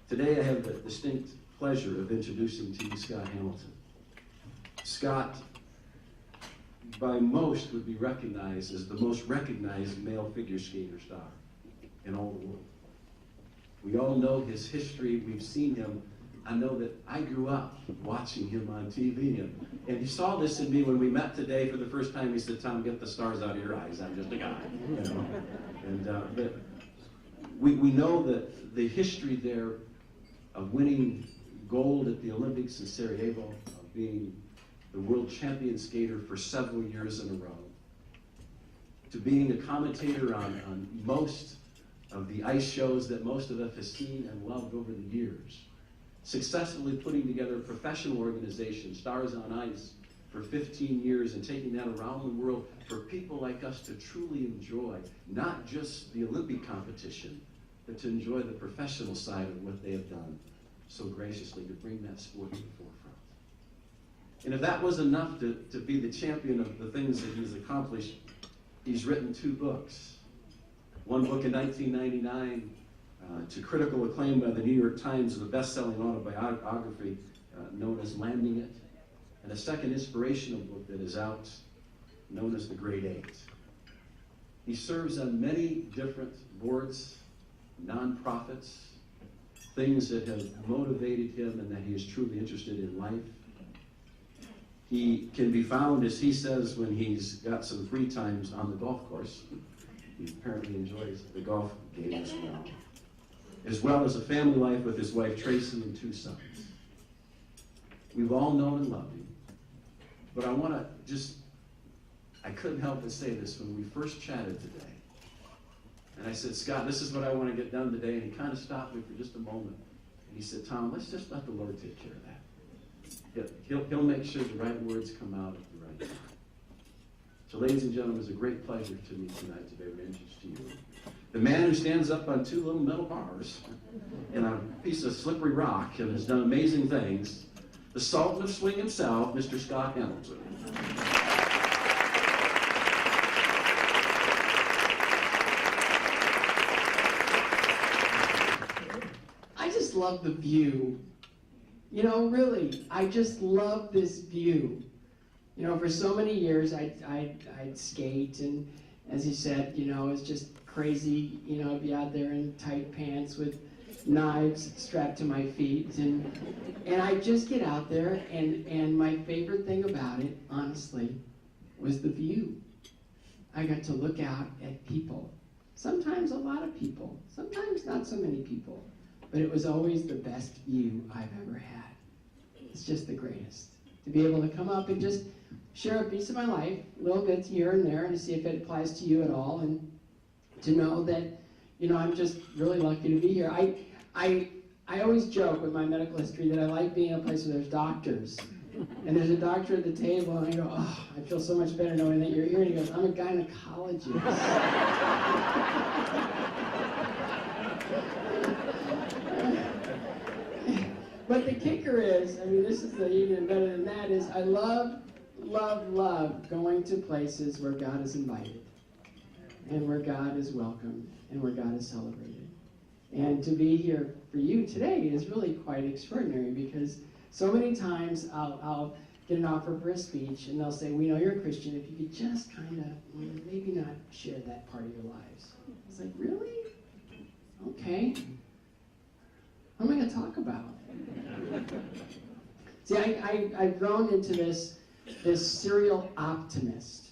Today I have the distinct pleasure of introducing to you Scott Hamilton. Scott, by most, would be recognized as the most recognized male figure skater star in all the world. We all know his history. We've seen him. I know that I grew up watching him on TV, and he saw this in me when we met today for the first time. He said, "Tom, get the stars out of your eyes. I'm just a guy." You know? And but we know that the history there of winning gold at the Olympics in Sarajevo, of being the world champion skater for several years in a row, to being a commentator on most of the ice shows that most of us have seen and loved over the years, successfully putting together a professional organization, Stars on Ice, for 15 years and taking that around the world for people like us to truly enjoy not just the Olympic competition, but to enjoy the professional side of what they have done so graciously to bring that sport to the forefront. And if that was enough to be the champion of the things that he's accomplished, he's written 2 books. One book in 1999 to critical acclaim by the New York Times, the best-selling autobiography known as Landing It, and a second inspirational book that is out known as The Great 8. He serves on many different boards, nonprofits, things that have motivated him and that he is truly interested in life. He can be found, as he says, when he's got some free times on the golf course. He apparently enjoys the golf game as well as a family life with his wife Tracy and 2 sons. We've all known and loved him. But I want to I couldn't help but say this when we first chatted today. And I said, "Scott, this is what I want to get done today." And he kind of stopped me for just a moment. And he said, "Tom, let's just let the Lord take care of that. He'll make sure the right words come out at the right time." So ladies and gentlemen, it's a great pleasure to me tonight to be able to introduce to you the man who stands up on 2 little metal bars and a piece of slippery rock and has done amazing things, the Sultan of Swing himself, Mr. Scott Hamilton. I just love the view. You know, really, I just love this view. You know, for so many years, I'd skate, and as he said, you know, it's just crazy. You know, I'd be out there in tight pants with knives strapped to my feet, and I'd just get out there, and my favorite thing about it, honestly, was the view. I got to look out at people. Sometimes a lot of people, sometimes not so many people, but it was always the best view I've ever had. It's just the greatest. To be able to come up and just share a piece of my life, little bits here and there, and to see if it applies to you at all, and to know that, you know, I'm just really lucky to be here. I always joke with my medical history that I like being in a place where there's doctors. And there's a doctor at the table, and I go, "Oh, I feel so much better knowing that you're here." And he goes, "I'm a gynecologist." But the kicker is, I mean, this is even better than that, is I love going to places where God is invited, and where God is welcomed, and where God is celebrated. And to be here for you today is really quite extraordinary, because so many times I'll get an offer for a speech, and they'll say, "We know you're a Christian, if you could just kind of maybe not share that part of your lives." It's like, really? Okay. What am I going to talk about? See, I've grown into this serial optimist.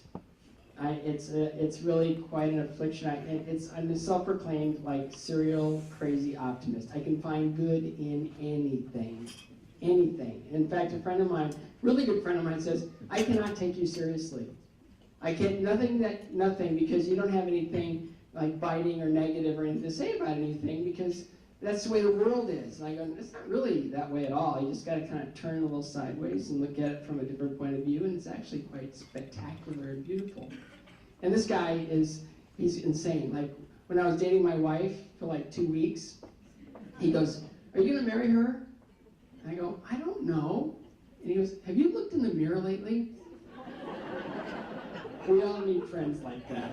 It's really quite an affliction. I'm a self-proclaimed serial crazy optimist. I can find good in anything. In fact, a friend of mine, really good friend of mine, says, "I cannot take you seriously. I can't, nothing, because you don't have anything like biting or negative or anything to say about anything, because that's the way the world is." And I go, "It's not really that way at all. You just got to kind of turn a little sideways and look at it from a different point of view, and it's actually quite spectacular and beautiful." And this guy he's insane. Like, when I was dating my wife for like 2 weeks, he goes, "Are you going to marry her?" And I go, "I don't know." And he goes, "Have you looked in the mirror lately?" We all need friends like that.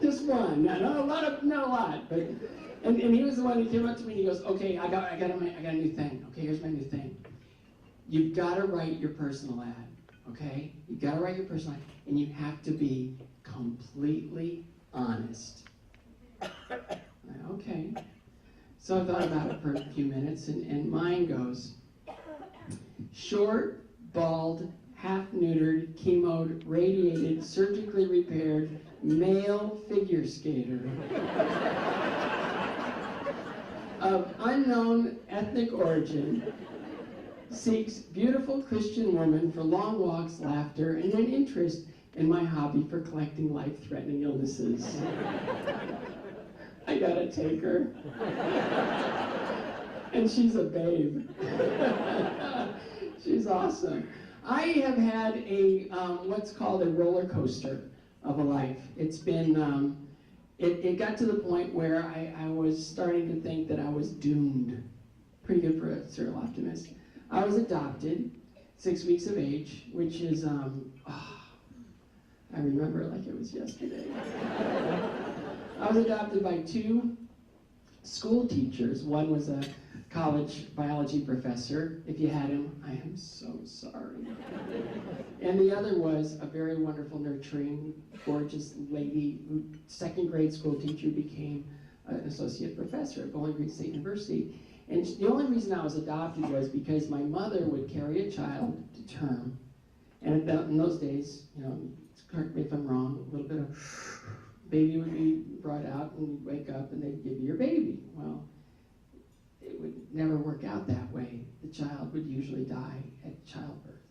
Just one, not a lot, but and he was the one who came up to me and he goes, okay, I got a new thing. Okay, here's my new thing. You've got to write your personal ad. Okay, you've got to write your personal ad, and you have to be completely honest. Okay. So I thought about it for a few minutes, and mine goes, short, bald, half-neutered, chemoed, radiated, surgically repaired, male figure skater of unknown ethnic origin seeks beautiful Christian woman for long walks, laughter, and an interest in my hobby for collecting life-threatening illnesses. I gotta take her. And she's a babe. She's awesome. I have had a what's called a roller coaster of a life. It's been, it got to the point where I was starting to think that I was doomed. Pretty good for a serial optimist. I was adopted, 6 weeks of age, which is, I remember it like it was yesterday. I was adopted by 2 school teachers. One was a college biology professor. If you had him, I am so sorry. And the other was a very wonderful, nurturing, gorgeous lady who, 2nd grade school teacher, became an associate professor at Bowling Green State University. And the only reason I was adopted was because my mother would carry a child to term. And in those days, correct me if I'm wrong, a little bit of baby would be brought out and you'd wake up and they'd give you your baby. Well, it would never work out that way. The child would usually die at childbirth.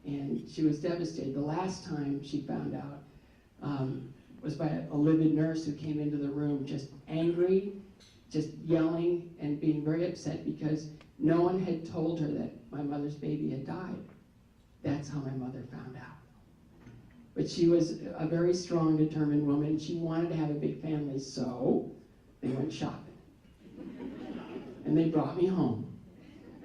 And she was devastated. The last time she found out was by a livid nurse who came into the room just angry, just yelling and being very upset because no one had told her that my mother's baby had died. That's how my mother found out. But she was a very strong, determined woman. She wanted to have a big family, so they went shopping. And they brought me home.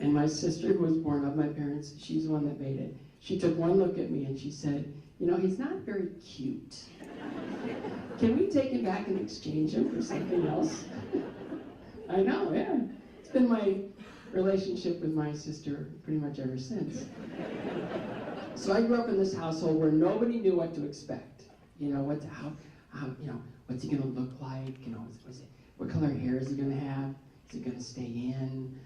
And my sister, who was born of my parents, she's the one that made it. She took one look at me and she said, he's not very cute. Can we take him back and exchange him for something else? I know, yeah. It's been my relationship with my sister pretty much ever since. So I grew up in this household where nobody knew what to expect. What's he gonna look like? What color hair is he gonna have? Is he gonna stay in?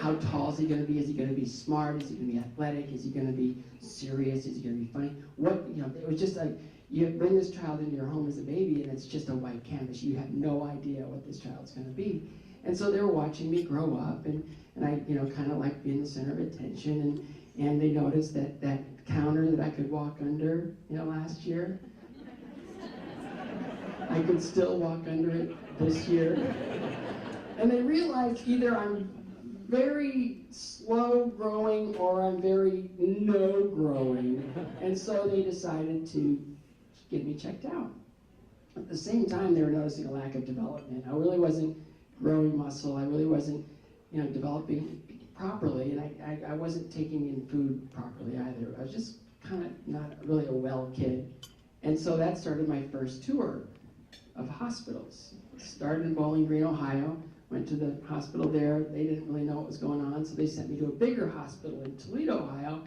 How tall is he gonna be? Is he gonna be smart? Is he gonna be athletic? Is he gonna be serious? Is he gonna be funny? It was just like, you bring this child into your home as a baby and it's just a white canvas. You have no idea what this child's gonna be. And so they were watching me grow up and I, kind of like being the center of attention and they noticed that counter that I could walk under, last year. I could still walk under it this year. And they realized either I'm very slow growing or I'm very no growing. And so they decided to get me checked out. At the same time, they were noticing a lack of development. I really wasn't growing muscle. I really wasn't, developing properly, and I wasn't taking in food properly either. I was just kind of not really a well kid. And so that started my first tour of hospitals. Started in Bowling Green, Ohio, went to the hospital there. They didn't really know what was going on, so they sent me to a bigger hospital in Toledo, Ohio.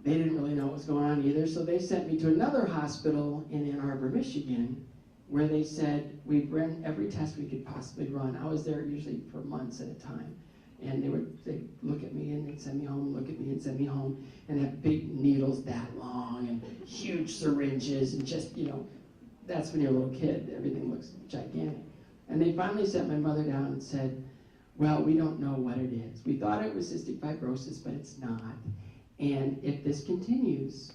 They didn't really know what was going on either, so they sent me to another hospital in Ann Arbor, Michigan, where they said, we've run every test we could possibly run. I was there usually for months at a time. And they'd look at me and they'd send me home, look at me and send me home, and have big needles that long and huge syringes and just, that's when you're a little kid, everything looks gigantic. And they finally sent my mother down and said, well, we don't know what it is. We thought it was cystic fibrosis, but it's not. And if this continues,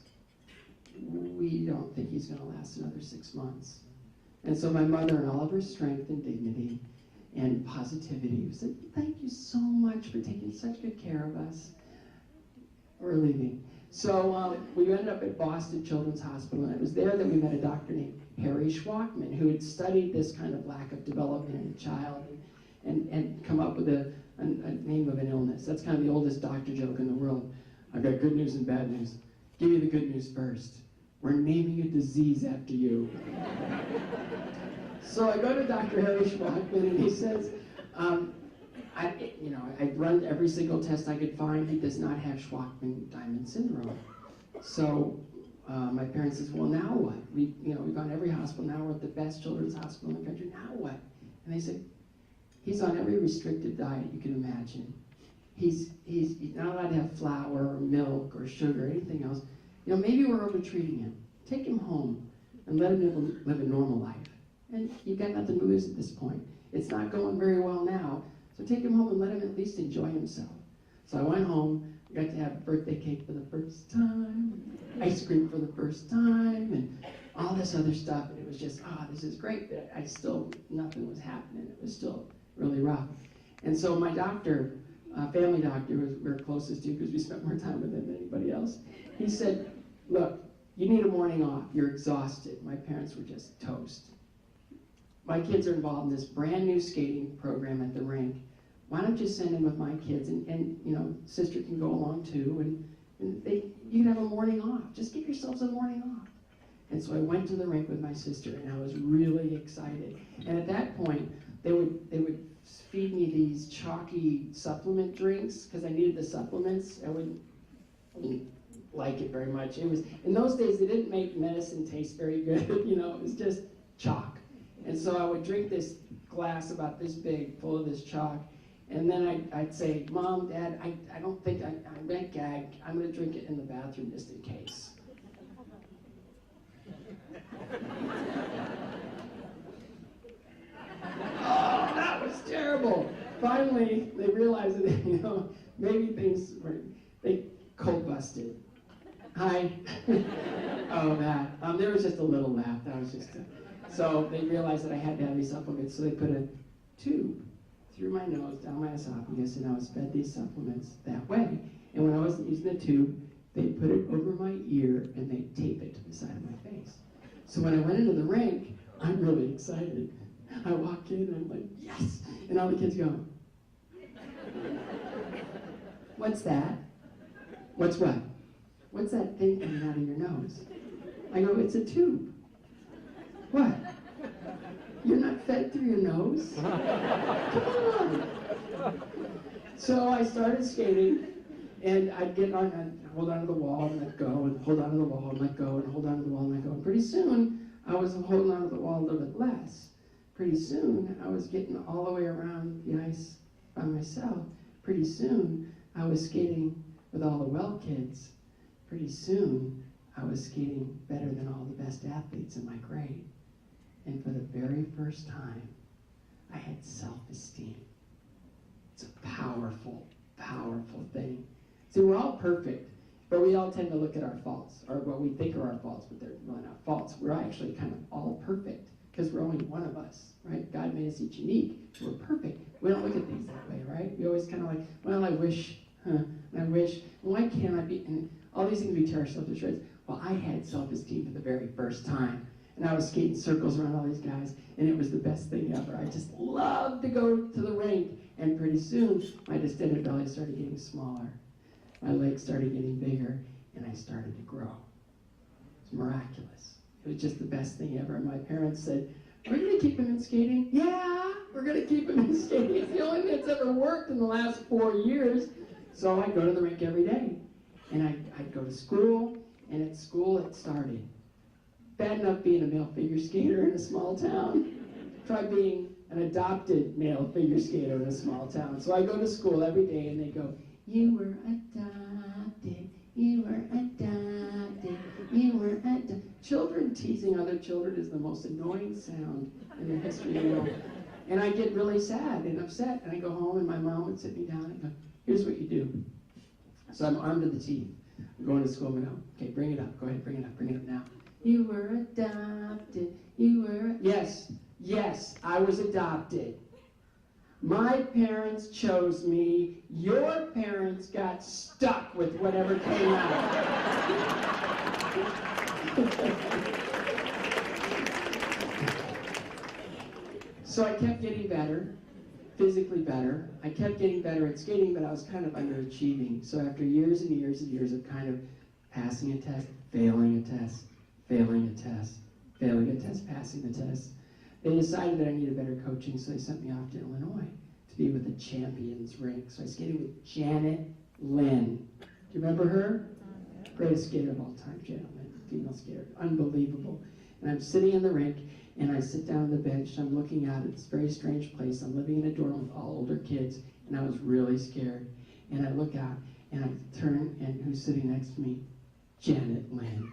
we don't think he's going to last another 6 months. And so my mother, in all of her strength and dignity and positivity, said, thank you so much for taking such good care of us. We're leaving. So we ended up at Boston Children's Hospital, and it was there that we met a doctor named Harry Schwachman, who had studied this kind of lack of development in a child and come up with a name of an illness. That's kind of the oldest doctor joke in the world. I've got good news and bad news. Give you the good news first. We're naming a disease after you. So I go to Dr. Harry Schwachman, and he says, I've run every single test I could find. He does not have Schwachman-Diamond syndrome. So my parents says, well, now what? We've gone to every hospital. Now we're at the best children's hospital in the country. Now what? And they said, he's on every restricted diet you can imagine. He's not allowed to have flour or milk or sugar or anything else. Maybe we're over-treating him. Take him home and let him live a normal life. And you've got nothing to lose at this point. It's not going very well now, so take him home and let him at least enjoy himself. So I went home, got to have birthday cake for the first time, ice cream for the first time, and all this other stuff. And it was just, this is great, but nothing was happening. It was still really rough. And so my doctor, family doctor, who we're closest to because we spent more time with him than anybody else, he said, look, you need a morning off. You're exhausted. My parents were just toast. My kids are involved in this brand new skating program at the rink. Why don't you send him with my kids, and sister can go along too, and you can have a morning off. Just give yourselves a morning off. And so I went to the rink with my sister, and I was really excited. And at that point, they would feed me these chalky supplement drinks because I needed the supplements. I wouldn't like it very much. It was, in those days, they didn't make medicine taste very good. It was just chalk. And so I would drink this glass about this big full of this chalk, and then I'd say, Mom, Dad, I don't think I'm going to gag. I'm going to drink it in the bathroom just in case. Oh, that was terrible. Finally, they realized that, maybe things they cold busted. Hi. Oh, that. There was just a little laugh. That was just so they realized that I had to have these supplements, so they put a tube through my nose, down my esophagus, and I was fed these supplements that way. And when I wasn't using the tube, they put it over my ear, and they tape it to the side of my face. So when I went into the rink, I'm really excited. I walk in, and I'm like, yes! And all the kids go, what's that? What's what? What's that thing coming out of your nose? I go, it's a tube. What? You're not fed through your nose? Come on! So I started skating, and I'd get on and hold onto the wall and let go, and hold onto the wall and let go, and hold onto the wall and let go. And pretty soon, I was holding onto the wall a little bit less. Pretty soon, I was getting all the way around the ice by myself. Pretty soon, I was skating with all the well kids. Pretty soon, I was skating better than all the best athletes in my grade. And for the very first time, I had self-esteem. It's a powerful, powerful thing. See, we're all perfect, but we all tend to look at our faults, or what we think are our faults, but they're really not faults. We're actually kind of all perfect, because we're only one of us, right? God made us each unique. We're perfect. We don't look at things that way, right? We always kind of like, well, I wish, why can't I be, and all these things we tear ourselves to shreds. Well, I had self-esteem for the very first time. And I was skating circles around all these guys, and it was the best thing ever. I just loved to go to the rink, and pretty soon, my distended belly started getting smaller. My legs started getting bigger, and I started to grow. It was miraculous. It was just the best thing ever. And my parents said, we're going to keep him in skating? Yeah, we're going to keep him in skating. It's the only thing that's ever worked in the last 4 years. So I'd go to the rink every day, and I'd go to school, and at school it started. Bad enough being a male figure skater in a small town. Try being an adopted male figure skater in a small town. So I go to school every day and they go, you were adopted, you were adopted, you were adopted. Children teasing other children is the most annoying sound in the history of the world. And I get really sad and upset, and I go home and my mom would sit me down and go, here's what you do. So I'm armed to the teeth. I'm going to school and I go, okay, bring it up, go ahead, bring it up now. You were adopted, you were... Yes, I was adopted. My parents chose me, your parents got stuck with whatever came out. So I kept getting better. physically better. I kept getting better at skating, but I was kind of underachieving. So after years and years and years of kind of passing a test, failing a test, failing a test, failing a test, passing the test, they decided that I needed better coaching, so they sent me off to Illinois to be with the champions rink. So I skated with Janet Lynn. Do you remember her? Greatest skater of all time, Janet Lynn, female skater, unbelievable. And I'm sitting in the rink, and I sit down on the bench, and I'm looking out at this very strange place. I'm living in a dorm with all older kids, and I was really scared. And I look out, and I turn, and who's sitting next to me? Janet Lynn.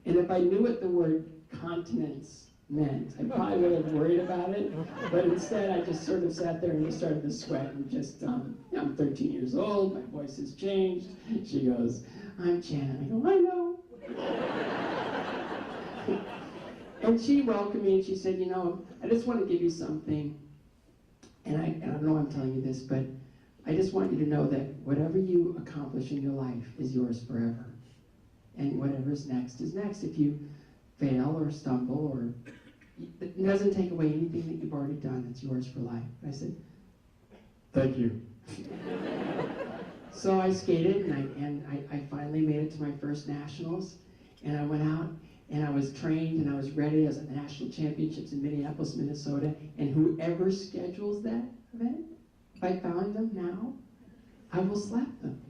And if I knew what the word continence meant, I probably would have worried about it, but instead I just sort of sat there and just started to sweat and just, I'm 13 years old, my voice has changed. She goes, I'm Janet. I go, I know. And she welcomed me and she said, you know, I just want to give you something, and I don't know why I'm telling you this, but I just want you to know that whatever you accomplish in your life is yours forever. And whatever's next is next. If you fail or stumble, or it doesn't take away anything that you've already done. It's yours for life. I said, thank you. So I skated, and I finally made it to my first nationals, and I went out, and I was trained, and I was ready. I was at the national championships in Minneapolis, Minnesota, and whoever schedules that event, if I found them now, I will slap them.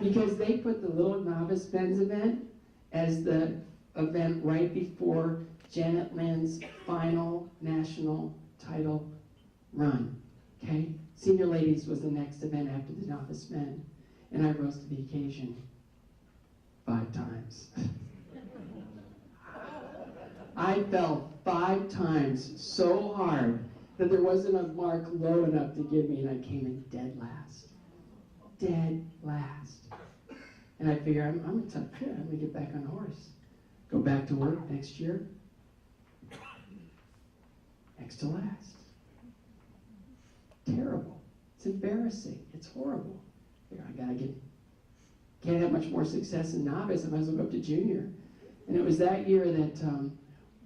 Because they put the little novice men's event as the event right before Janet Lynn's final national title run, okay? Senior ladies was the next event after the novice men, and I rose to the occasion 5 times. I fell 5 times so hard that there wasn't a mark low enough to give me, and I came in dead last. Dead last. And I figure, I'm a tough kid. I'm going to get back on the horse. Go back to work next year. Next to last. Terrible. It's embarrassing. It's horrible. Can't have much more success in novice. I might as well go up to junior. And it was that year that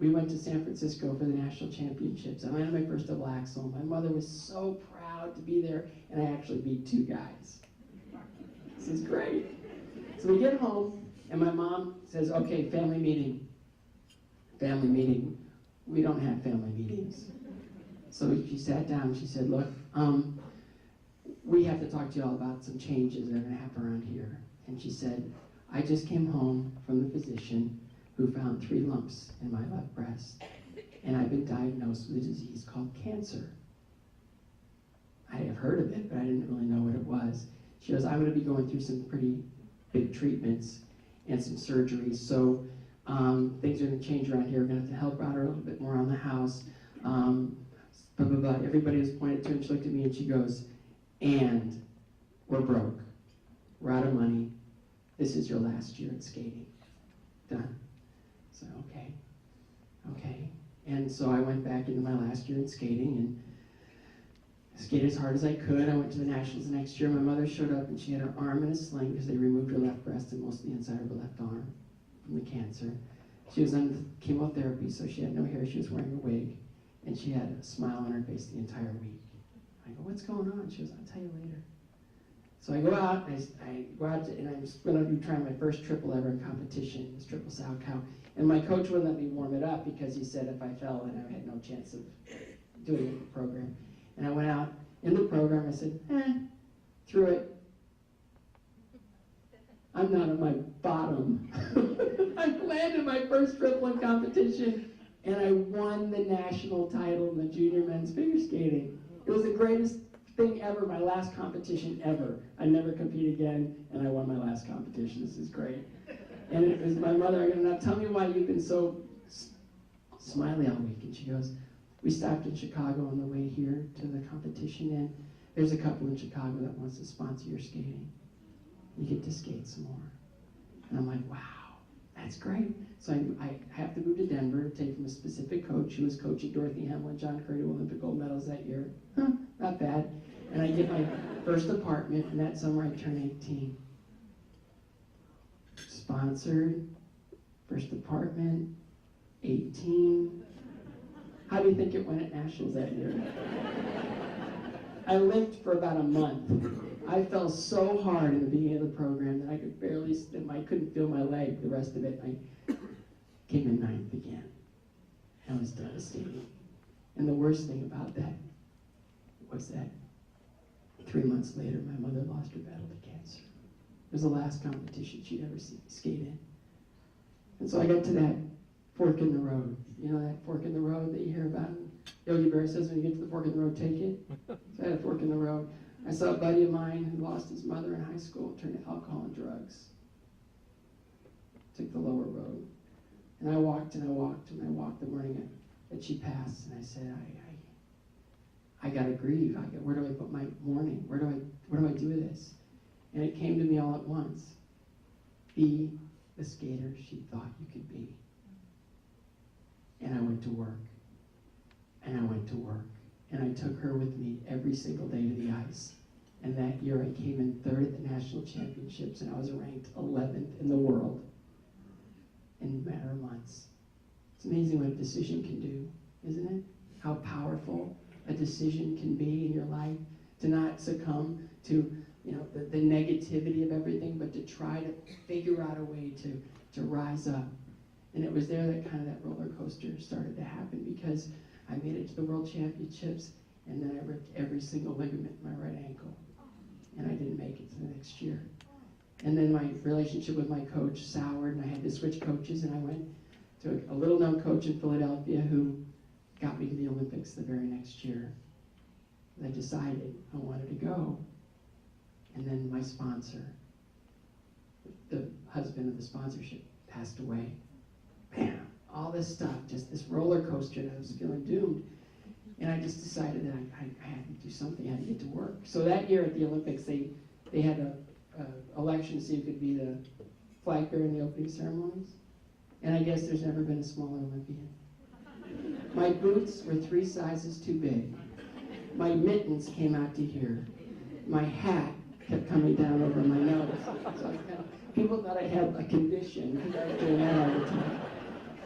we went to San Francisco for the national championships. I landed my first double axel. My mother was so proud to be there, and I actually beat 2 guys. This is great. So we get home, and my mom says, okay, family meeting. Family meeting. We don't have family meetings. So she sat down and she said, look, we have to talk to you all about some changes that are going to happen around here. And she said, I just came home from the physician who found 3 lumps in my left breast, and I've been diagnosed with a disease called cancer. I have heard of it, but I didn't really know what it was. She goes, I'm going to be going through some pretty big treatments and some surgeries, so things are going to change around here. We're going to have to help out her a little bit more on the house. Blah, blah, blah. Everybody was pointed to her, and she looked at me and she goes, and we're broke. We're out of money. This is your last year at skating. Done. So, okay. And so I went back into my last year at skating and skated as hard as I could. I went to the nationals the next year. My mother showed up and she had her arm in a sling because they removed her left breast and most of the inside of her left arm from the cancer. She was on chemotherapy, so she had no hair. She was wearing a wig, and she had a smile on her face the entire week. I go, what's going on? She goes, I'll tell you later. So I go out, and I go out, and I'm going to be trying my first triple ever in competition, this triple sow cow. And my coach wouldn't let me warm it up because he said if I fell, then I had no chance of doing it in the program. And I went out in the program, I said, threw it. I'm not on my bottom. I landed my first triple in competition, and I won the national title in the junior men's figure skating. It was the greatest thing ever, my last competition ever. I never compete again, and I won my last competition. This is great. And it was my mother, I go, now tell me why you've been so smiley all week. And she goes, we stopped in Chicago on the way here to the competition, and there's a couple in Chicago that wants to sponsor your skating. You get to skate some more. And I'm like, wow, that's great. So I have to move to Denver, take from a specific coach who was coaching Dorothy Hamill and John Curry to Olympic gold medals that year. Not bad. And I get my first apartment, and that summer I turn 18. Sponsored, first apartment, 18. How do you think it went at Nationals that year? I limped for about a month. I fell so hard in the beginning of the program that I could barely, I couldn't feel my leg the rest of it. I came in 9th again. That was devastating. And the worst thing about that was that 3 months later, my mother lost her battle to cancer. It was the last competition she'd ever skate in. And so I got to that fork in the road. You know that fork in the road that you hear about? Yogi Berra says when you get to the fork in the road, take it. So I had a fork in the road. I saw a buddy of mine who lost his mother in high school, turned to alcohol and drugs. Took the lower road. And I walked and I walked and I walked the morning that she passed. And I said, I got to grieve. Where do I put my mourning? What do I do with this? And it came to me all at once. Be the skater she thought you could be. And I went to work. And I went to work. And I took her with me every single day to the ice. And that year I came in 3rd at the national championships, and I was ranked 11th in the world in a matter of months. It's amazing what a decision can do, isn't it? How powerful a decision can be in your life, to not succumb to the negativity of everything, but to try to figure out a way to rise up. And it was there that kind of that roller coaster started to happen, because I made it to the World Championships, and then I ripped every single ligament in my right ankle, and I didn't make it to the next year. And then my relationship with my coach soured, and I had to switch coaches, and I went to a little-known coach in Philadelphia who got me to the Olympics the very next year. I decided I wanted to go. And then my sponsor, the husband of the sponsorship, passed away. Bam! All this stuff, just this roller coaster, and I was feeling doomed. And I just decided that I had to do something, I had to get to work. So that year at the Olympics, they had a election to see who could be the flag bearer in the opening ceremonies. And I guess there's never been a smaller Olympian. My boots were 3 sizes too big. My mittens came out to here. My hat kept coming down over my nose. So people thought I had a condition because I was doing that all the time.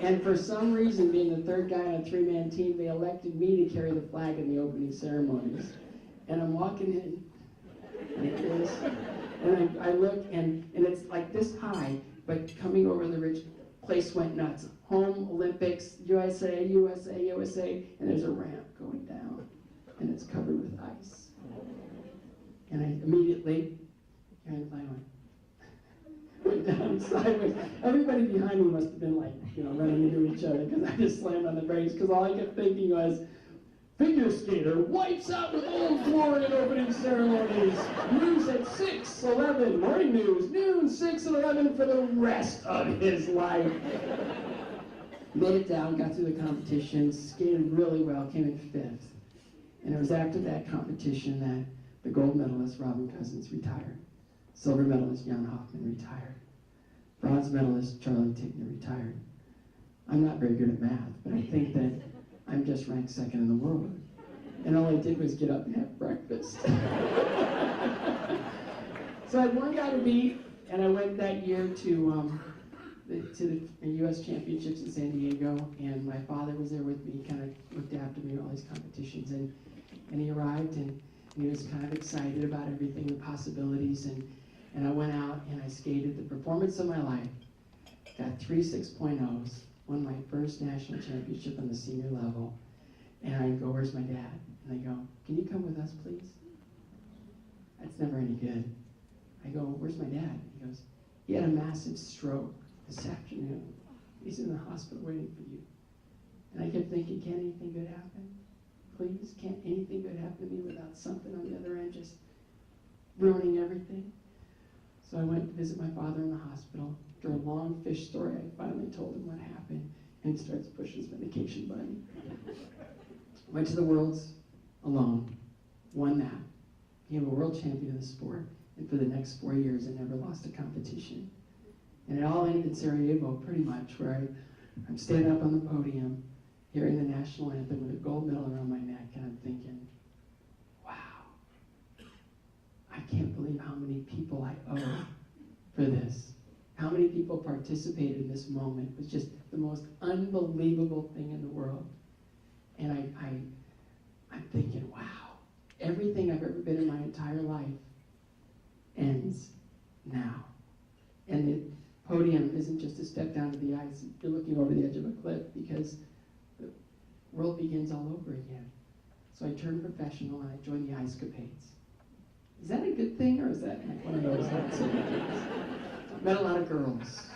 And for some reason, being the 3rd guy on a 3-man team, they elected me to carry the flag in the opening ceremonies. And I'm walking in like this, and I look, and it's like this high, but coming over the ridge, place went nuts. Home, Olympics, USA, USA, USA, and there's a ramp going down, and it's covered with ice. And I immediately, here the flag went down sideways. Everybody behind me must have been like, running into each other, because I just slammed on the brakes, because all I kept thinking was, figure skater wipes out with old glory in opening ceremonies. News at 6:11, morning news, noon, 6:11 for the rest of his life. Made it down, got through the competition, skated really well, came in 5th. And it was after that competition that the gold medalist, Robin Cousins, retired. Silver medalist, Jan Hoffman, retired. Bronze medalist, Charlie Tickner, retired. I'm not very good at math, but I think that I'm just ranked 2nd in the world. And all I did was get up and have breakfast. So I had one guy to beat, and I went that year to the U.S. Championships in San Diego, and my father was there with me, kind of looked after me at all these competitions, and he arrived, and he was kind of excited about everything, the possibilities, and I went out and I skated the performance of my life, got 3 6.0s, won my first national championship on the senior level, and I go, where's my dad? And I go, can you come with us, please? That's never any good. I go, where's my dad? He goes, he had a massive stroke this afternoon. He's in the hospital waiting for you. And I kept thinking, can't anything good happen? Please, can't anything good happen to me without something on the other end just ruining everything? So I went to visit my father in the hospital. After a long fish story, I finally told him what happened, and he starts pushing his medication button. Went to the Worlds alone, won that, became a world champion of the sport, and for the next 4 years I never lost a competition. And it all ended in Sarajevo, pretty much, where I'm standing up on the podium, hearing the national anthem with a gold medal around my neck, and I'm thinking, wow, I can't believe how many people I owe for this. How many people participated in this moment. It was just the most unbelievable thing in the world. And I'm thinking, wow, Everything I've ever been in my entire life ends now. And the podium isn't just a step down to the ice. You're looking over the edge of a cliff because the world begins all over again. So I turned professional and I joined the Ice Capades. Is that a good thing, or is that like one of those not so good things? Met a lot of girls.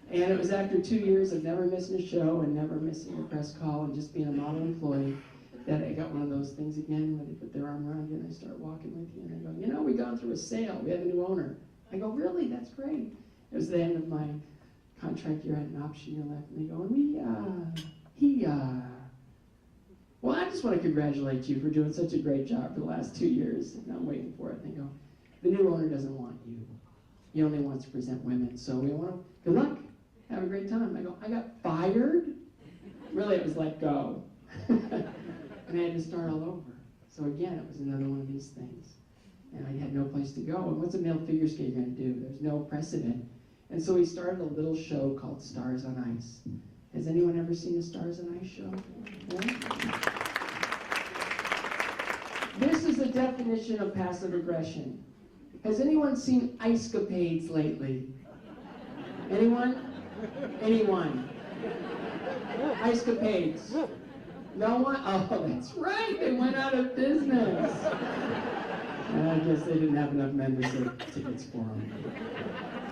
And it was after 2 years of never missing a show and never missing a press call and just being a model employee that I got one of those things again where they put their arm around you and they start walking with you and they go, you know, we've gone through a sale, we have a new owner. I go, really? That's great. It was the end of my contract year, I had an option year left, and they go, well, I just want to congratulate you for doing such a great job for the last 2 years. And I'm waiting for it. And they go, the new owner doesn't want you. He only wants to present women. So we want to, good luck. Have a great time. I go, I got fired? Really, it was like, go. And I had to start all over. So again, it was another one of these things. And I had no place to go. And what's a male figure skater going to do? There's no precedent. And so we started a little show called Stars on Ice. Has anyone ever seen a Stars on Ice show? Yeah? This is the definition of passive aggression. Has anyone seen Ice Capades lately? Anyone? Anyone? Ice Capades? No one? Oh, that's right. They went out of business. I guess they didn't have enough membership tickets for them.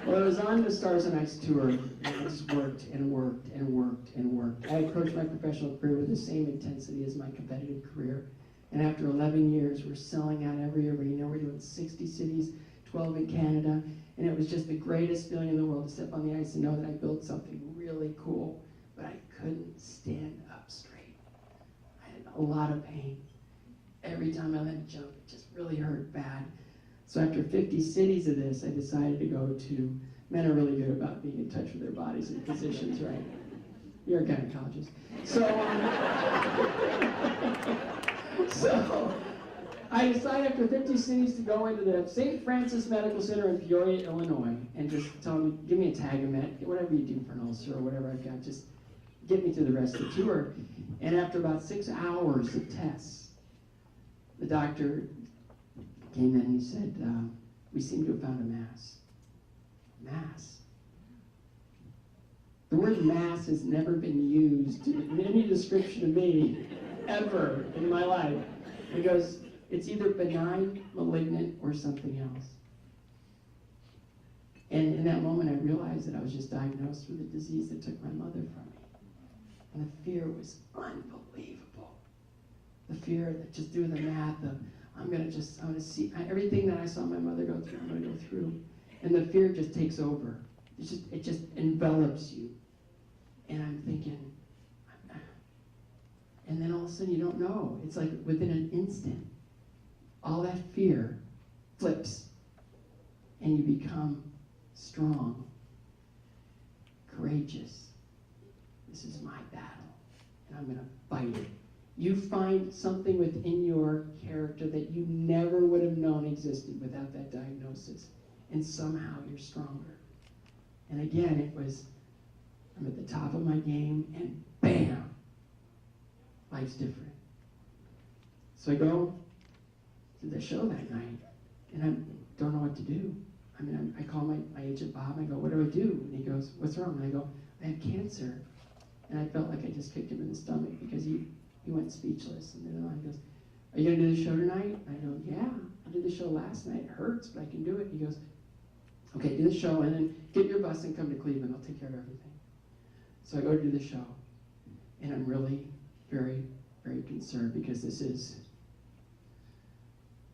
Well, I was on the Stars on Ice tour, and I just worked and worked and worked and worked. I approached my professional career with the same intensity as my competitive career. And after 11 years, we're selling out every arena. We're doing 60 cities, 12 in Canada. And it was just the greatest feeling in the world to step on the ice and know that I built something really cool. But I couldn't stand up straight. I had a lot of pain. Every time I let it jump, it just really hurt bad. So after 50 cities of this, I decided to go to, men are really good about being in touch with their bodies and positions, right? You're a gynecologist. So I decided after 50 cities to go into the St. Francis Medical Center in Peoria, Illinois, and just tell them, give me a Tagamet, whatever you do for an ulcer or whatever I've got, just get me through the rest of the tour. And after about 6 hours of tests, the doctor came in and he said, we seem to have found a mass. Mass? The word mass has never been used in any description of me, ever in my life. He goes, it's either benign, malignant, or something else. And in that moment, I realized that I was just diagnosed with a disease that took my mother from me. And the fear was unbelievable. The fear that just doing the math of, I'm going to see everything that I saw my mother go through, I'm going to go through. And the fear just takes over. It just envelops you. And I'm thinking, and then all of a sudden you don't know. It's like within an instant, all that fear flips and you become strong, courageous. This is my battle and I'm going to fight it. You find something within your character that you never would have known existed without that diagnosis. And somehow you're stronger. And again, it was, I'm at the top of my game, and bam, life's different. So I go to the show that night, and I don't know what to do. I mean, I call my agent Bob, I go, what do I do? And he goes, what's wrong? And I go, I have cancer. And I felt like I just kicked him in the stomach because he went speechless. And then he goes, are you going to do the show tonight? And I go, yeah, I did the show last night. It hurts, but I can do it. He goes, okay, do the show, and then get your bus and come to Cleveland. I'll take care of everything. So I go to do the show, and I'm really very, very concerned because this is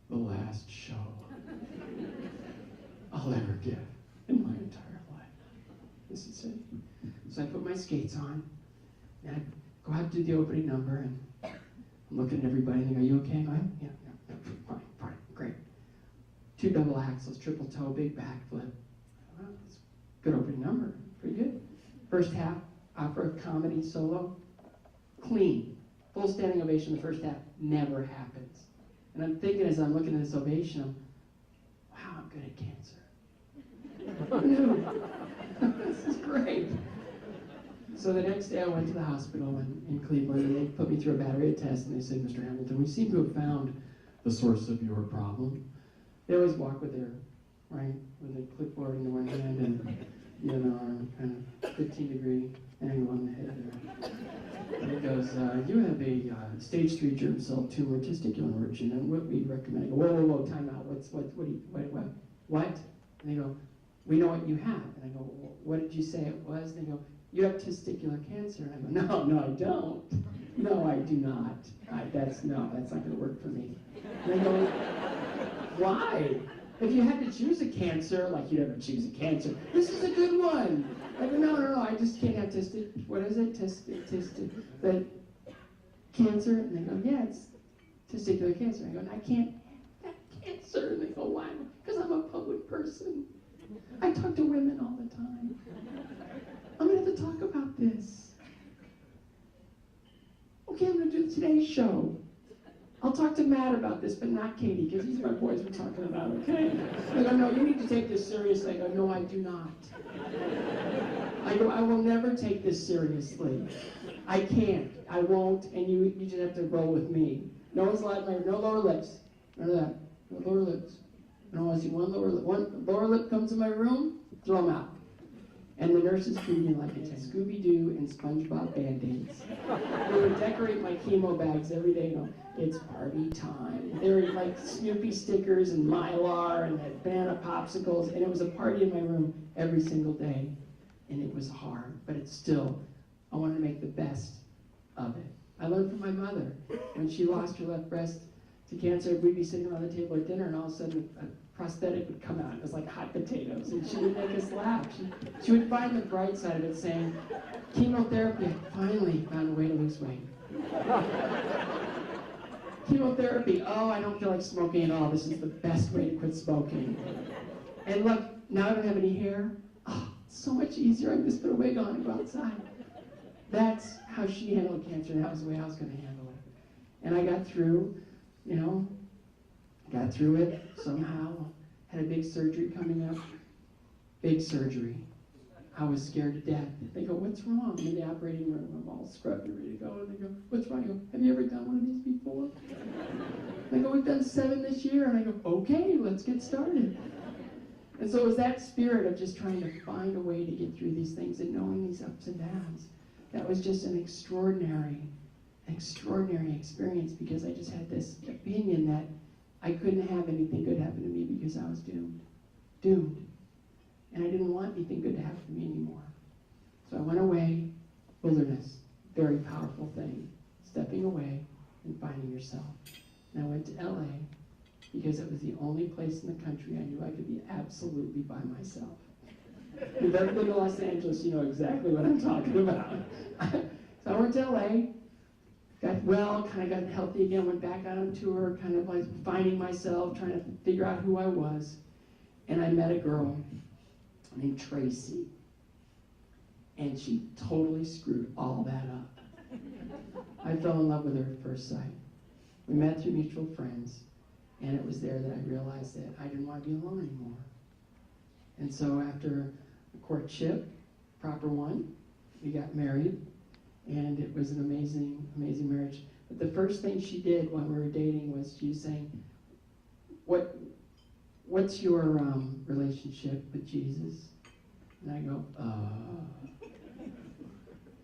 the last show I'll ever give in my entire life. This is it. So I put my skates on, and I go out to do the opening number, and I'm looking at everybody, and they go, you okay? And I go, yeah, fine, great. 2 double axles, triple toe, big backflip. Well, that's a good opening number, pretty good. First half, opera, comedy, solo, clean. Full standing ovation the first half never happens. And I'm thinking as I'm looking at this ovation, wow, I'm good at cancer. Who knew? This is great. So the next day I went to the hospital in Cleveland, and they put me through a battery of tests, and they said, Mr. Hamilton, we seem to have found the source of your problem. They always walk with their, right, with a clipboard in one hand and the other arm, kind of 15-degree angle on the head there. And he goes, you have a stage 3 germ cell tumor testicular origin, and what we recommend. I go, whoa, time out. What? And they go, we know what you have. And I go, what did you say it was? And they go, you have testicular cancer. And I go, no, I don't. No, I do not. That's not going to work for me. And they go, why? If you had to choose a cancer, like you never choose a cancer, this is a good one. I go, no, I just can't have what is it? The cancer? And they go, yeah, it's testicular cancer. I go, I can't have cancer. And they go, why? Because I'm a public person. I talk to women all the time. I'm going to have to talk about this. Okay, I'm going to do the Today Show. I'll talk to Matt about this, but not Katie, because these are my boys we're talking about, okay? I go, no, you need to take this seriously. I go, no, I do not. I go, I will never take this seriously. I can't. I won't, and you just have to roll with me. No one's allowed to no lower lips. None of that. No lower lips. I don't want to see one lower lip. One lower lip comes in my room, throw them out. And the nurses treat me like it's Scooby-Doo and SpongeBob Band-Aids. They would decorate my chemo bags every day. You know, it's party time. There were like Snoopy stickers and Mylar and banana popsicles, and it was a party in my room every single day. And it was hard, but it's still, I wanted to make the best of it. I learned from my mother. When she lost her left breast to cancer, we'd be sitting around the table at dinner, and all of a sudden a prosthetic would come out. It was like hot potatoes, and she would make us laugh. She would find the bright side of it, saying, chemotherapy, I finally found a way to lose weight. Chemotherapy, oh, I don't feel like smoking at all. This is the best way to quit smoking. And look, now I don't have any hair. Oh, it's so much easier. I can just put a wig on and go outside. That's how she handled cancer, and that was the way I was going to handle it. And I got through, got through it somehow. Had a big surgery coming up. Big surgery. I was scared to death. They go, what's wrong? I'm in the operating room. I'm all scrubbed and ready to go. And they go, what's wrong? I go, have you ever done one of these before? They go, we've done 7 this year. And I go, okay, let's get started. And so it was that spirit of just trying to find a way to get through these things and knowing these ups and downs. That was just an extraordinary experience, because I just had this opinion that I couldn't have anything good happen to me because I was doomed. Doomed. And I didn't want anything good to happen to me anymore. So I went away, wilderness, very powerful thing, stepping away and finding yourself. And I went to LA because it was the only place in the country I knew I could be absolutely by myself. If you've ever been to Los Angeles, you know exactly what I'm talking about. So I went to LA, got well, kind of got healthy again, went back out on tour, kind of like finding myself, trying to figure out who I was. And I met a girl named Tracy. And she totally screwed all that up. I fell in love with her at first sight. We met through mutual friends, and it was there that I realized that I didn't want to be alone anymore. And so after a courtship, proper one, we got married, and it was an amazing, amazing marriage. But the first thing she did when we were dating was she was saying, what's your relationship with Jesus? And I go,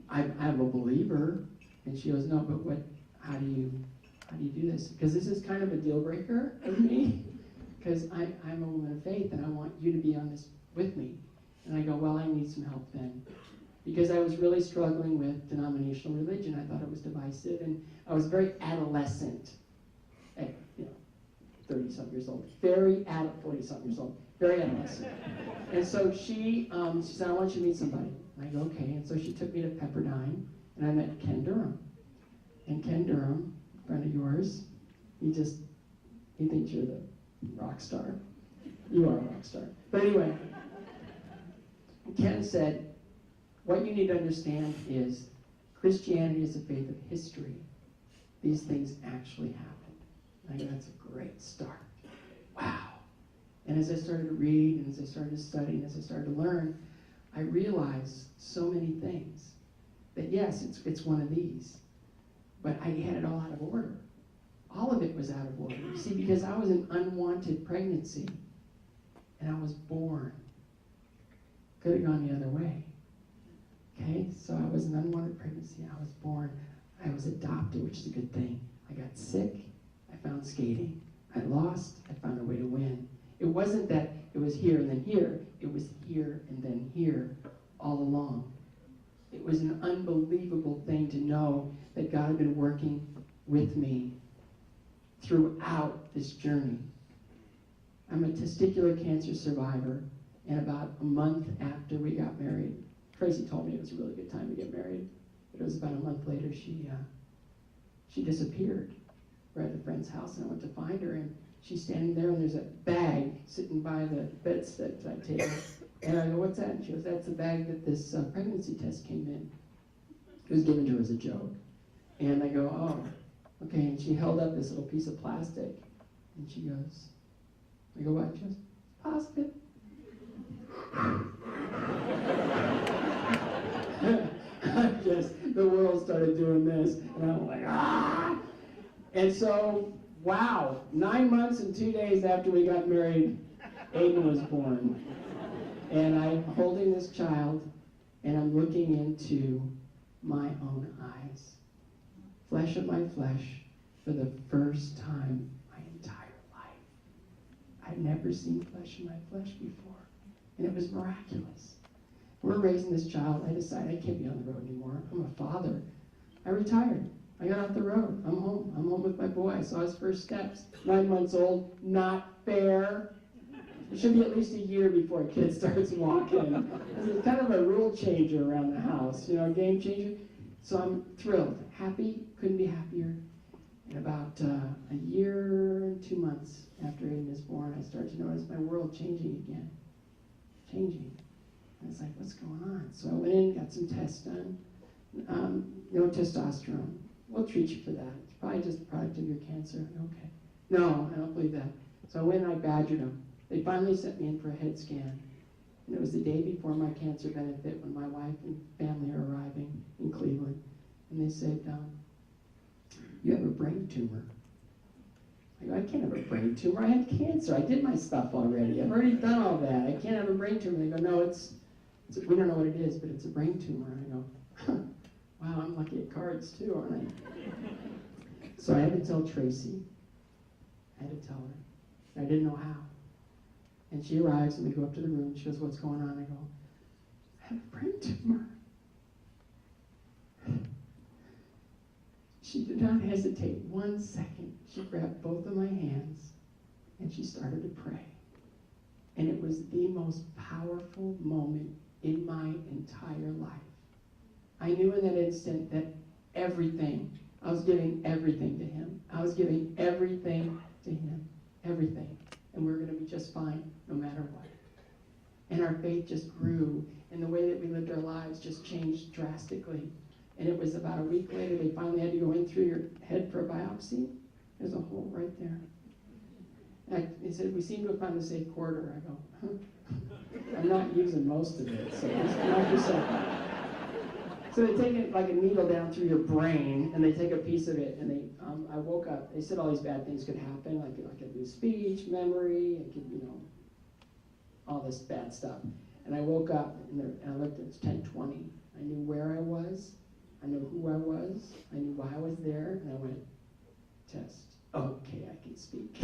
I'm a believer. And she goes, no, but how do you do this? Because this is kind of a deal breaker of me, because I'm a woman of faith, and I want you to be on this with me. And I go, well, I need some help then. Because I was really struggling with denominational religion. I thought it was divisive, and I was very adolescent at 30-something years old. 40-something years old. Very adolescent. And so she said, I want you to meet somebody. And I go, okay. And so she took me to Pepperdine, and I met Ken Durham. And Ken Durham, a friend of yours, he thinks you're the rock star. You are a rock star. But anyway, Ken said, what you need to understand is Christianity is a faith of history. These things actually happened. I go, that's a great start. Wow. And as I started to read, and as I started to study, and as I started to learn, I realized so many things. that yes, it's one of these. But I had it all out of order. All of it was out of order. You see, because I was an unwanted pregnancy, and I was born. Could have gone the other way. Okay, so I was an unwanted pregnancy. I was born. I was adopted, which is a good thing. I got sick. I found skating. I lost. I found a way to win. It wasn't that it was here and then here. It was here and then here all along. It was an unbelievable thing to know that God had been working with me throughout this journey. I'm a testicular cancer survivor, and about a month after we got married, Tracy told me it was a really good time to get married, but it was about a month later she disappeared. We're at a friend's house, and I went to find her, and she's standing there, and there's a bag sitting by the bedside table. And I go, what's that? And she goes, that's the bag that this pregnancy test came in. It was given to her as a joke. And I go, oh, okay. And she held up this little piece of plastic. And she goes, I go, what? She goes, positive. The world started doing this. And I'm like, ah! And so, wow, 9 months and 2 days after we got married, Aiden was born. And I'm holding this child, and I'm looking into my own eyes. Flesh of my flesh, for the first time my entire life. I'd never seen flesh of my flesh before, and it was miraculous. We're raising this child. I decided I can't be on the road anymore. I'm a father. I retired. I got off the road. I'm home. I'm home with my boy. I saw his first steps. 9 months old. Not fair. It should be at least a year before a kid starts walking. It's kind of a rule changer around the house, you know, a game changer. So I'm thrilled, happy, couldn't be happier. And about a year and 2 months after Aiden is born, I started to notice my world changing again. Changing. And it's like, what's going on? So I went in, got some tests done. No testosterone. We'll treat you for that. It's probably just a product of your cancer. Okay. No, I don't believe that. So I went and I badgered them. They finally sent me in for a head scan. And it was the day before my cancer benefit when my wife and family are arriving in Cleveland. And they said, you have a brain tumor. I go, I can't have a brain tumor. I have cancer. I did my stuff already. I've already done all that. I can't have a brain tumor. They go, no, we don't know what it is, but it's a brain tumor. And I go, huh, wow, I'm lucky at cards too, aren't I? So I had to tell Tracy. I had to tell her. I didn't know how. And she arrives, and we go up to the room. She goes, what's going on? I go, I have a brain tumor. She did not hesitate 1 second. She grabbed both of my hands, and she started to pray. And it was the most powerful moment in my entire life. I knew in that instant that everything, I was giving everything to him. I was giving everything to him. Everything. And we were going to be just fine no matter what. And our faith just grew, and the way that we lived our lives just changed drastically. And it was about a week later, they finally had to go in through your head for a biopsy. There's a hole right there. And they said, we seem to have found a safe corridor. I go, huh? I'm not using most of it, so just knock yourself out. So they take it like a needle down through your brain, and they take a piece of it, and I woke up. They said all these bad things could happen, like I could lose speech, memory, I could, all this bad stuff. And I woke up, and I looked, it's 10:20. I knew where I was, I knew who I was, I knew why I was there, and I went, test. Okay, I can speak.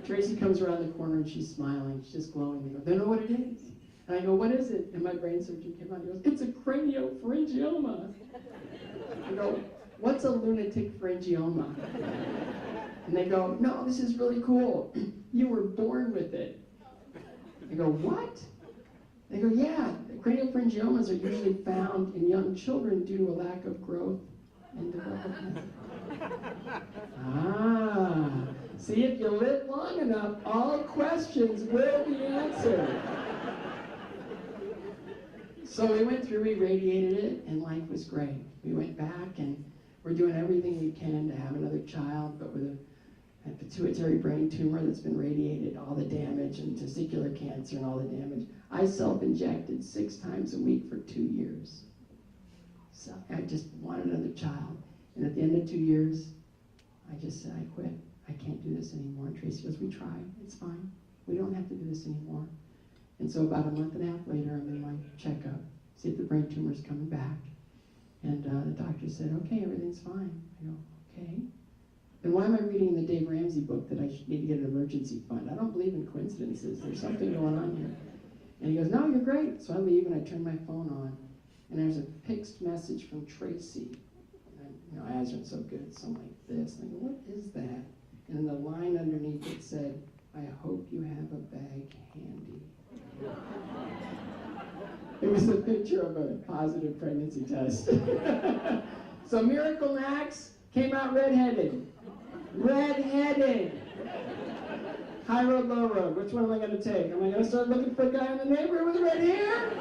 Tracy comes around the corner, and she's smiling, she's just glowing. They go, they know what it is. And I go, what is it? And my brain surgeon came out, he goes, it's a craniopharyngioma. I go, what's a lunatic pharyngioma? And they go, no, this is really cool. You were born with it. I go, what? They go, yeah, craniopharyngiomas are usually found in young children due to a lack of growth and development. Ah, see, if you live long enough, all questions will be answered. So we went through, we radiated it, and life was great. We went back, and we're doing everything we can to have another child, but with a pituitary brain tumor that's been radiated, all the damage, and testicular cancer and all the damage. I self-injected 6 times a week for 2 years. So I just wanted another child. And at the end of 2 years, I just said, I quit. I can't do this anymore. And Tracy goes, we tried. It's fine. We don't have to do this anymore. And so about a month and a half later, I'm in my checkup, see if the brain tumor's coming back. And the doctor said, okay, everything's fine. I go, okay. Then why am I reading the Dave Ramsey book that I need to get an emergency fund? I don't believe in coincidences. There's something going on here. And he goes, no, you're great. So I leave and I turn my phone on. And there's a text message from Tracy. And my eyes aren't so good, so I'm like this. And I go, what is that? And in the line underneath it said, I hope you have a bag handy. It was a picture of a positive pregnancy test. So Miracle Max came out red-headed. Red-headed. High road, low road. Which one am I going to take? Am I going to start looking for a guy in the neighborhood with red hair?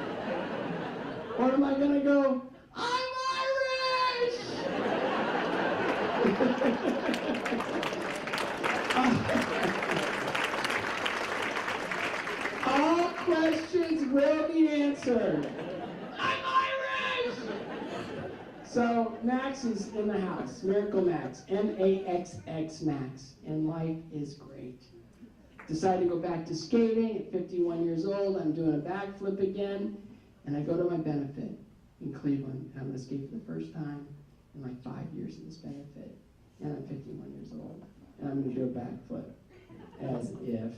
Or am I going to go, I'm Irish! All questions will be answered. I'm Irish! So Max is in the house. Miracle Max. M-A-X-X Max. And life is great. Decided to go back to skating at 51 years old. I'm doing a backflip again. And I go to my benefit in Cleveland. And I'm going to skate for the first time in like 5 years in this benefit. And I'm 51 years old. And I'm going to do a backflip. As if.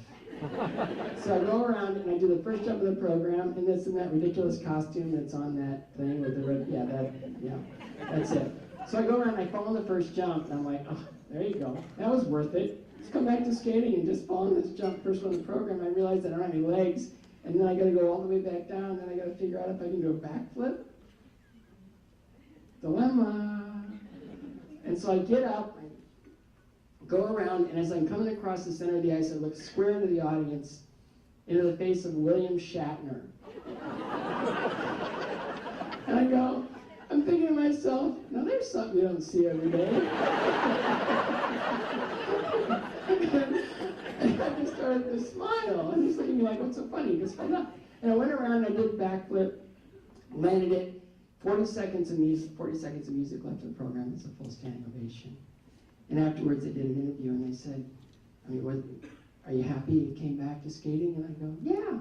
So I go around and I do the first jump of the program, and this in that ridiculous costume that's on that thing with the red, that's it. So I go around and I fall on the first jump, and I'm like, oh, there you go. That was worth it. Let's come back to skating and just fall on this jump first one of the program. I realized that I don't have any legs, and then I got to go all the way back down, and then I got to figure out if I can do a backflip. Dilemma. And so I get up, I go around, and as I'm coming across the center of the ice, I look square into the audience, into the face of William Shatner. And I go, I'm thinking to myself, now there's something you don't see every day. And I just started to smile. I'm just looking like, what's so funny? He just fell down. And I went around and I did backflip, landed it, 40 seconds of music left of the program. It's a full standing ovation. And afterwards, they did an interview, and they said, are you happy you came back to skating? And I go, yeah,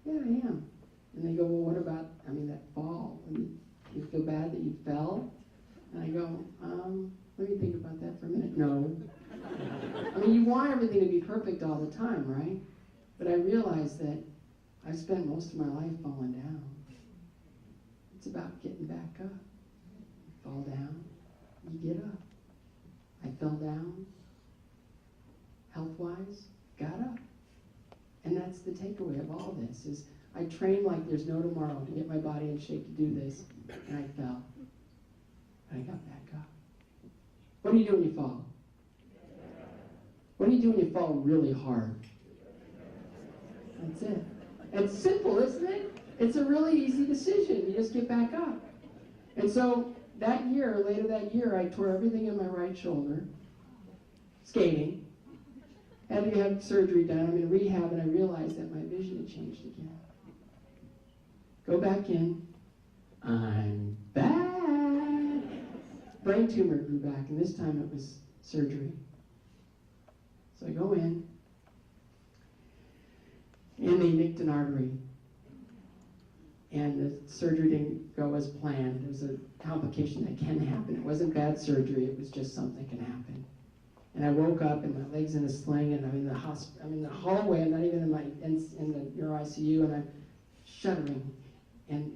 I am. And they go, well, what about, that fall? You feel bad that you fell? And I go, let me think about that for a minute. No. You want everything to be perfect all the time, right? But I realized that I've spent most of my life falling down. It's about getting back up. You fall down, you get up. I fell down, health-wise, got up. And that's the takeaway of all this, is I trained like there's no tomorrow to get my body in shape to do this, and I fell. And I got back up. What do you do when you fall? What do you do when you fall really hard? That's it. It's simple, isn't it? It's a really easy decision. You just get back up. And so later that year, I tore everything in my right shoulder, skating. Had to have surgery done. I'm in rehab, and I realized that my vision had changed again. Go back in. I'm back. Brain tumor grew back, and this time it was surgery. So I go in, and they nicked an artery. And the surgery didn't go as planned. There was a complication that can happen. It wasn't bad surgery, it was just something that can happen. And I woke up and my leg's in a sling, and I'm in the hallway. I'm not even in the neuro ICU, and I'm shuddering. And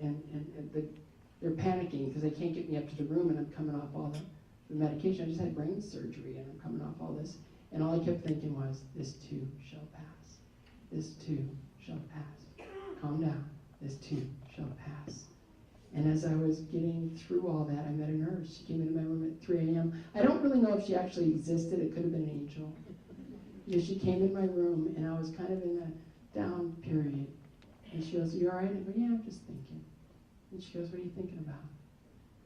they're panicking because they can't get me up to the room, and I'm coming off all the medication. I just had brain surgery, and I'm coming off all this. And all I kept thinking was, this too shall pass. This too shall pass. Calm down. This too shall pass. And as I was getting through all that, I met a nurse. She came into my room at 3 a.m. I don't really know if she actually existed. It could have been an angel. Because she came in my room, and I was kind of in a down period. And she goes, you all right? I go, yeah, I'm just thinking. And she goes, what are you thinking about?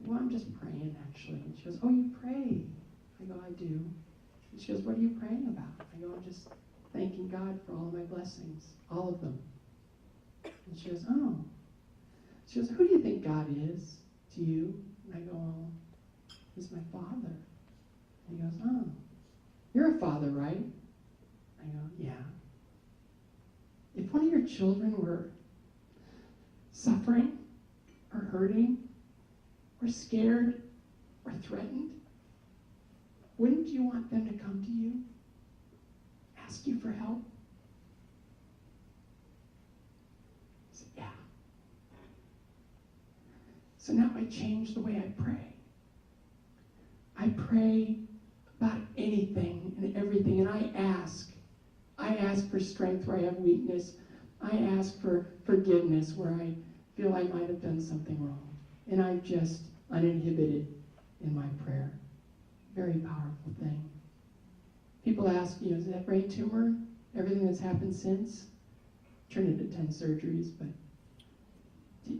Well, I'm just praying, actually. And she goes, oh, you pray? I go, I do. And she goes, what are you praying about? I go, I'm just thanking God for all of my blessings, all of them. And she goes, oh. She goes, who do you think God is to you? And I go, oh, he's my father. And he goes, oh, you're a father, right? I go, yeah. If one of your children were suffering or hurting or scared or threatened, wouldn't you want them to come to you, ask you for help? I said, yeah. So now I change the way I pray. I pray about anything and everything, and I ask for strength where I have weakness. I ask for forgiveness where I feel I might have done something wrong. And I'm just uninhibited in my prayer. Very powerful thing. People ask, is that brain tumor, everything that's happened since? Turned into 10 surgeries, but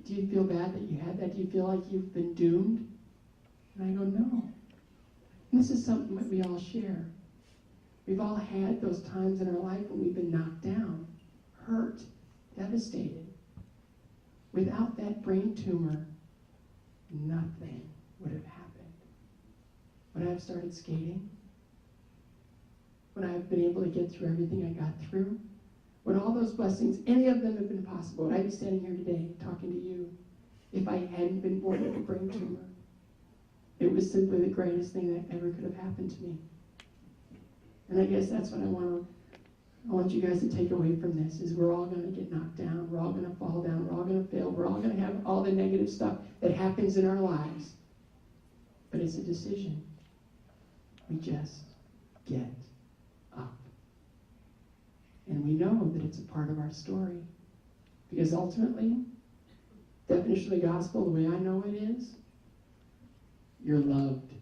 do you feel bad that you had that? Do you feel like you've been doomed? And I go, no. And this is something that we all share. We've all had those times in our life when we've been knocked down, hurt, devastated. Without that brain tumor, nothing would have happened. Would I have started skating? Would I have been able to get through everything I got through? Would all those blessings, any of them have been possible? Would I be standing here today talking to you if I hadn't been born with a brain tumor? It was simply the greatest thing that ever could have happened to me. And I guess that's what I want you guys to take away from this, is we're all going to get knocked down. We're all going to fall down. We're all going to fail. We're all going to have all the negative stuff that happens in our lives. But it's a decision. We just get up. And we know that it's a part of our story. Because ultimately, definition of the gospel, the way I know it is, you're loved.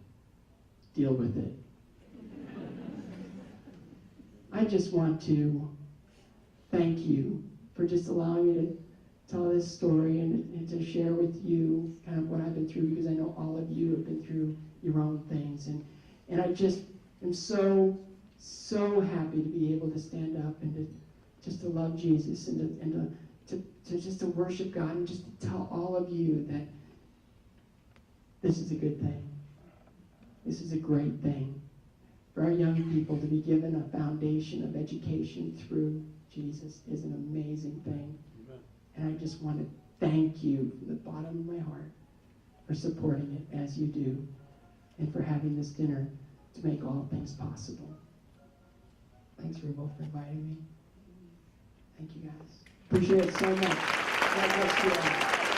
Deal with it. I just want to thank you for just allowing me to tell this story and to share with you kind of what I've been through, because I know all of you have been through your own things. And I just am so happy to be able to stand up and to love Jesus and to just to worship God and just to tell all of you that this is a good thing. This is a great thing. For our young people to be given a foundation of education through Jesus is an amazing thing. Amen. And I just want to thank you from the bottom of my heart for supporting it as you do, and for having this dinner to make all things possible. Thanks, Rubo, for inviting me. Thank you, guys. Appreciate it so much. God bless you all.